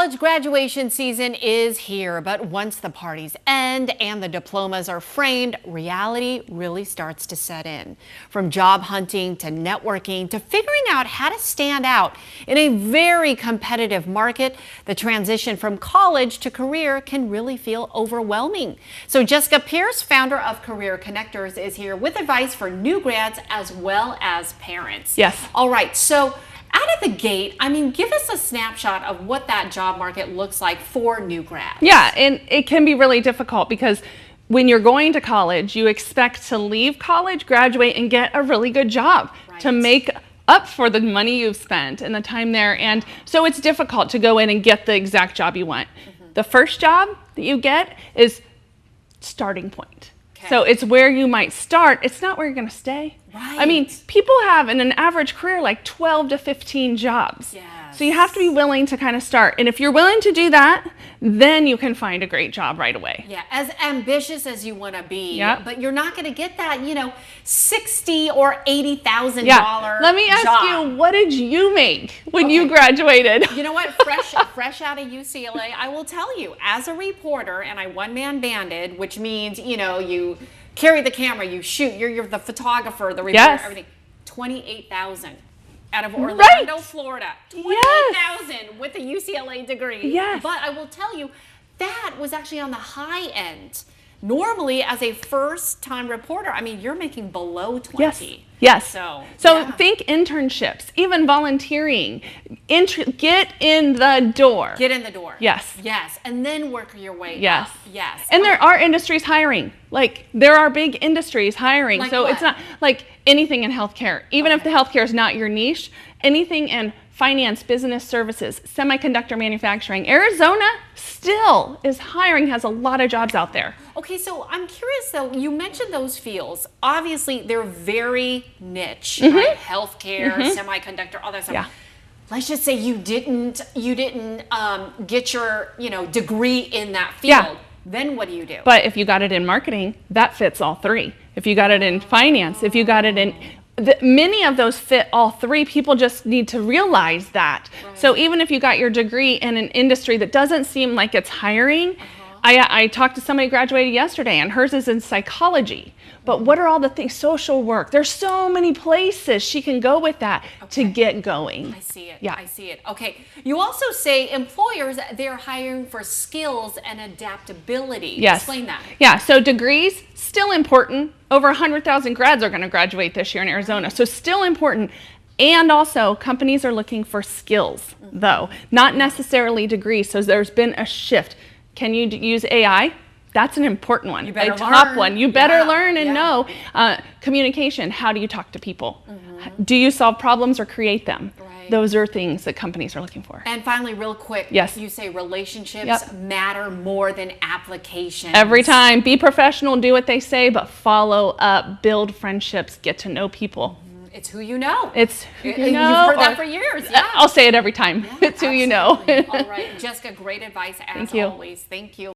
College graduation season is here, but once the parties end and the diplomas are framed, reality really starts to set in. From job hunting to networking to figuring out how to stand out in a very competitive market, the transition from college to career can really feel overwhelming. So Jessica Pierce, founder of Career Connectors, is here with advice for new grads as well as parents. Yes. All right, so out of the gate, give us a snapshot of what that job market looks like for new grads. Yeah, and it can be really difficult because when you're going to college, you expect to leave college, graduate, and get a really good job to make up for the money you've spent and the time there. And so it's difficult to go in and get the exact job you want. The first job that you get is starting point. So it's where you might start. It's not where you're going to stay. Right. People have in an average career like 12 to 15 jobs. Yes. So you have to be willing to kind of start. And if you're willing to do that, then you can find a great job right away. Yeah, as ambitious as you want to be, Yep. but you're not going to get that, $60,000 or $80,000 Let me ask job. you, what did you make when you graduated? You know what? Fresh out of UCLA, I will tell you, as a reporter, and I one-man banded, which means, you carry the camera, you shoot, you're the photographer, the reporter, everything. 28,000 out of Orlando, Florida. 28,000 with a UCLA degree. Yes. But I will tell you, that was actually on the high end. Normally, as a first-time reporter, you're making below 20. Yes. So think internships, even volunteering. Get in the door. Get in the door. Yes. Yes. And then work your way Yes. up. Yes. And there are industries hiring. There are big industries hiring. Like so what? it's not like anything in healthcare. Even if the healthcare is not your niche, anything in finance, business services, semiconductor manufacturing. Arizona still is hiring, has a lot of jobs out there. Okay, so I'm curious though, you mentioned those fields. Obviously, they're very niche, right? Healthcare, semiconductor, all that stuff. Yeah. Let's just say you didn't get your, degree in that field. Yeah. Then what do you do? But if you got it in marketing, that fits all three. If you got it in finance, if you got it in many of those fit all three. People just need to realize that. So even if you got your degree in an industry that doesn't seem like it's hiring, I talked to somebody who graduated yesterday and hers is in psychology. But what are all the things? Social work. There's so many places she can go with that to get going. I see it. Yeah. I see it. Okay. You also say employers, they're hiring for skills and adaptability. Yes. Explain that. Yeah. So degrees, still important. Over 100,000 grads are going to graduate this year in Arizona. So still important. And also companies are looking for skills though, not necessarily degrees. So there's been a shift. Can you use AI? That's an important one, a top one. You better learn and know. Communication, how do you talk to people? Do you solve problems or create them? Those are things that companies are looking for. And finally, real quick, you say relationships matter more than applications. Every time, be professional, do what they say, but follow up, build friendships, get to know people. It's who you know. It's who you know. You've heard that for years. Yeah. I'll say it every time. It's who you know. All right, Jessica, great advice as always. Thank you.